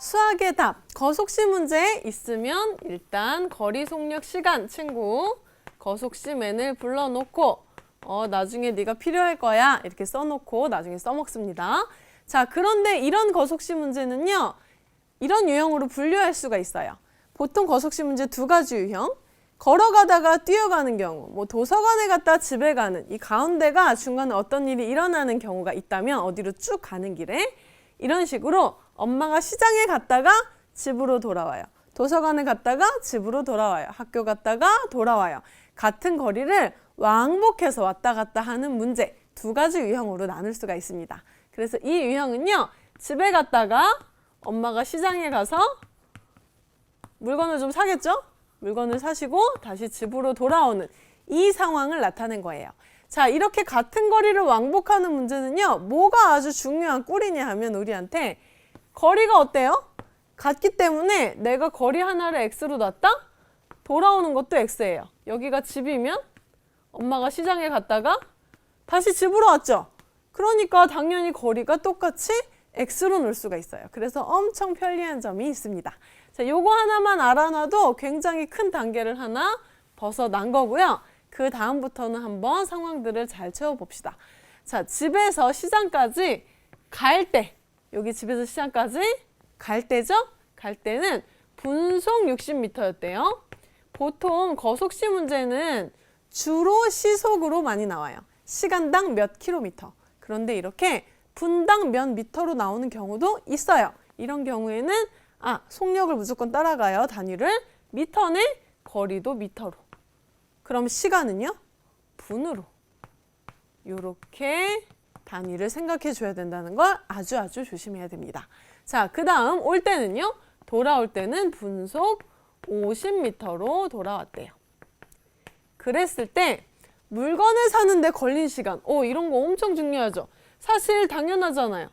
수학의 답, 거속시 문제 있으면 일단 거리 속력 시간 친구 거속시 맨을 불러놓고 나중에 네가 필요할 거야 이렇게 써놓고 나중에 써먹습니다. 자, 그런데 이런 거속시 문제는요. 이런 유형으로 분류할 수가 있어요. 보통 거속시 문제 두 가지 유형. 걸어가다가 뛰어가는 경우, 뭐 도서관에 갔다 집에 가는 이 가운데가 중간에 어떤 일이 일어나는 경우가 있다면 어디로 쭉 가는 길에 이런 식으로 엄마가 시장에 갔다가 집으로 돌아와요. 도서관에 갔다가 집으로 돌아와요. 학교 갔다가 돌아와요. 같은 거리를 왕복해서 왔다 갔다 하는 문제 두 가지 유형으로 나눌 수가 있습니다. 그래서 이 유형은요. 집에 갔다가 엄마가 시장에 가서 물건을 좀 사겠죠? 물건을 사시고 다시 집으로 돌아오는 이 상황을 나타낸 거예요. 자, 이렇게 같은 거리를 왕복하는 문제는요. 뭐가 아주 중요한 꿀이냐 하면 우리한테 거리가 어때요? 같기 때문에 내가 거리 하나를 x로 놨다? 돌아오는 것도 x예요. 여기가 집이면 엄마가 시장에 갔다가 다시 집으로 왔죠. 그러니까 당연히 거리가 똑같이 x로 놓을 수가 있어요. 그래서 엄청 편리한 점이 있습니다. 자, 요거 하나만 알아놔도 굉장히 큰 단계를 하나 벗어난 거고요. 그 다음부터는 한번 상황들을 잘 채워봅시다. 자, 집에서 시장까지 갈 때, 여기 집에서 시장까지 갈 때죠? 갈 때는 분속 60m였대요. 보통 거속시 문제는 주로 시속으로 많이 나와요. 시간당 몇 킬로미터. 그런데 이렇게 분당 몇 미터로 나오는 경우도 있어요. 이런 경우에는 속력을 무조건 따라가요. 단위를. 미터네, 거리도 미터로. 그럼 시간은요? 분으로. 이렇게 단위를 생각해 줘야 된다는 걸 아주 조심해야 됩니다. 자, 그 다음 올 때는요. 돌아올 때는 분속 50m로 돌아왔대요. 그랬을 때 물건을 사는데 걸린 시간. 이런 거 엄청 중요하죠. 사실 당연하잖아요.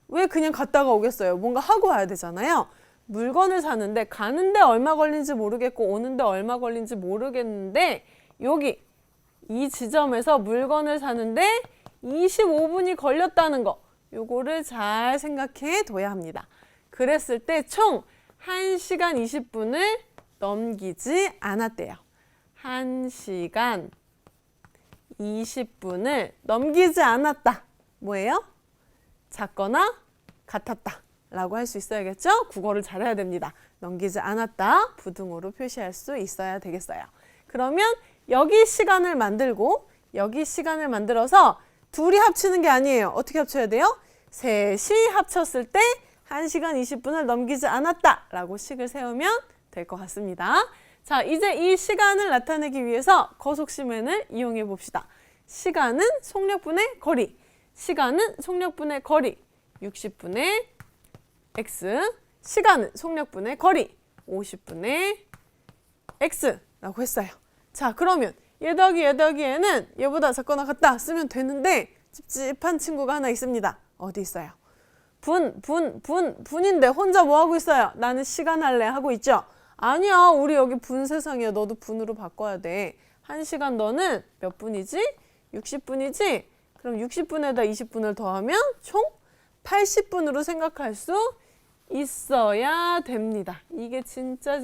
왜 그냥 갔다가 오겠어요? 뭔가 하고 와야 되잖아요. 물건을 사는데 가는데 얼마 걸린지 모르겠고 오는데 얼마 걸린지 모르겠는데 여기 이 지점에서 물건을 사는데 25분이 걸렸다는 거. 요거를 잘 생각해 둬야 합니다. 그랬을 때 총 1시간 20분을 넘기지 않았대요. 1시간 20분을 넘기지 않았다. 뭐예요? 작거나 같았다 라고 할 수 있어야겠죠? 국어를 잘해야 됩니다. 넘기지 않았다 부등호로 표시할 수 있어야 되겠어요. 그러면 여기 시간을 만들고 여기 시간을 만들어서 둘이 합치는 게 아니에요. 어떻게 합쳐야 돼요? 셋이 합쳤을 때 1시간 20분을 넘기지 않았다 라고 식을 세우면 될 것 같습니다. 자, 이제 이 시간을 나타내기 위해서 거속시맨을 이용해 봅시다. 시간은 속력분의 거리. 시간은 속력분의 거리 60분의 x, 시간은 속력분의 거리 50분의 x라고 했어요. 자, 그러면 얘 더하기 얘 더하기 얘는 얘보다 작거나 같다 쓰면 되는데 찝찝한 친구가 하나 있습니다. 어디 있어요? 분인데 혼자 뭐 하고 있어요? 나는 시간 할래 하고 있죠? 아니야, 우리 여기 분 세상이야. 너도 분으로 바꿔야 돼. 1시간 너는 몇 분이지? 60분이지? 그럼 60분에다 20분을 더하면 총 80분으로 생각할 수 있어야 됩니다. 이게 진짜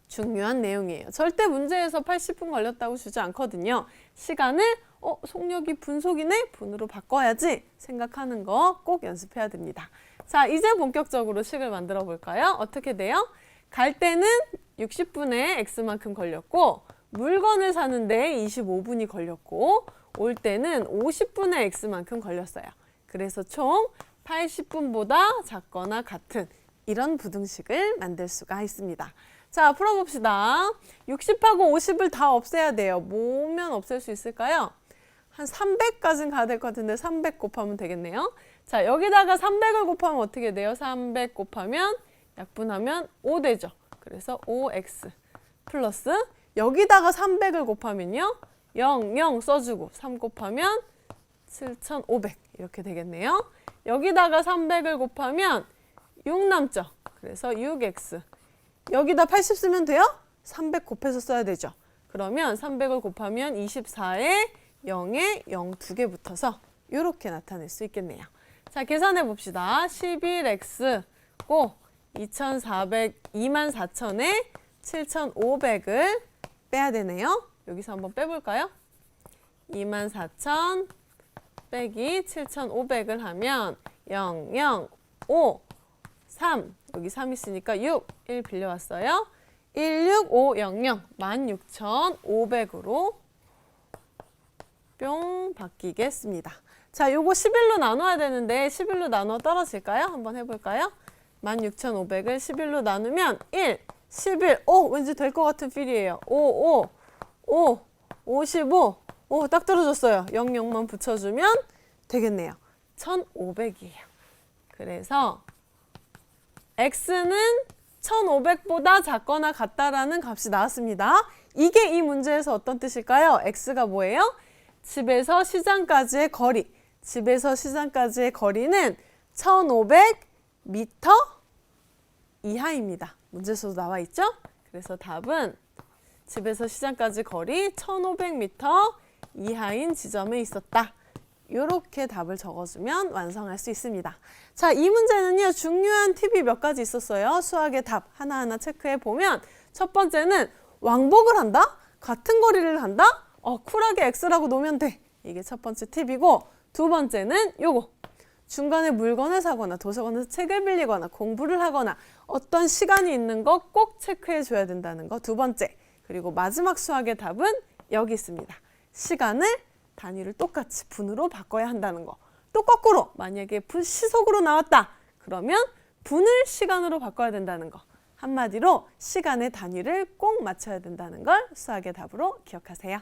중요한 내용이에요. 절대 문제에서 80분 걸렸다고 주지 않거든요. 시간을 속력이 분속이네? 분으로 바꿔야지 생각하는 거 꼭 연습해야 됩니다. 자, 이제 본격적으로 식을 만들어 볼까요? 어떻게 돼요? 갈 때는 60분에 x만큼 걸렸고 물건을 사는데 25분이 걸렸고 올 때는 50분의 x만큼 걸렸어요. 그래서 총 80분보다 작거나 같은 이런 부등식을 만들 수가 있습니다. 자, 풀어봅시다. 60하고 50을 다 없애야 돼요. 뭐면 없앨 수 있을까요? 한 300까지는 가야 될 것 같은데 300 곱하면 되겠네요. 자, 여기다가 300을 곱하면 어떻게 돼요? 300 곱하면 약분하면 5 되죠. 그래서 5x 플러스 여기다가 300을 곱하면요. 0 써주고 3 곱하면 7500 이렇게 되겠네요. 여기다가 300을 곱하면 6 남죠. 그래서 6x. 여기다 80 쓰면 돼요? 300 곱해서 써야 되죠. 그러면 300을 곱하면 24에 0에 0 2개 붙어서 이렇게 나타낼 수 있겠네요. 자, 계산해 봅시다. 11x 고 24,000에 7,500을 빼야 되네요. 여기서 한번 빼볼까요? 24,000 빼기 7,500을 하면 0, 0, 5, 3, 여기 3 있으니까 6, 1 빌려왔어요. 16500, 16,500으로 뿅 바뀌겠습니다. 자, 요거 11로 나눠야 되는데 11로 나눠 떨어질까요? 한번 해볼까요? 16,500을 11로 나누면 1, 11, 왠지 될 것 같은 필이에요. 5, 55, 딱 떨어졌어요. 00만 붙여주면 되겠네요. 1,500이에요. 그래서 x는 1,500보다 작거나 같다라는 값이 나왔습니다. 이게 이 문제에서 어떤 뜻일까요? x가 뭐예요? 집에서 시장까지의 거리. 집에서 시장까지의 거리는 1,500m 이하입니다. 문제에서도 나와 있죠? 그래서 답은 집에서 시장까지 거리 1,500m 이하인 지점에 있었다. 이렇게 답을 적어주면 완성할 수 있습니다. 자, 이 문제는요, 중요한 팁이 몇 가지 있었어요. 수학의 답 하나하나 체크해 보면 첫 번째는 왕복을 한다? 같은 거리를 한다? 쿨하게 x라고 놓으면 돼. 이게 첫 번째 팁이고, 두 번째는 요거. 중간에 물건을 사거나 도서관에서 책을 빌리거나 공부를 하거나 어떤 시간이 있는 거 꼭 체크해 줘야 된다는 거 두 번째. 그리고 마지막 수학의 답은 여기 있습니다. 시간을 단위를 똑같이 분으로 바꿔야 한다는 거. 또 거꾸로 만약에 시속으로 나왔다. 그러면 분을 시간으로 바꿔야 된다는 거. 한마디로 시간의 단위를 꼭 맞춰야 된다는 걸 수학의 답으로 기억하세요.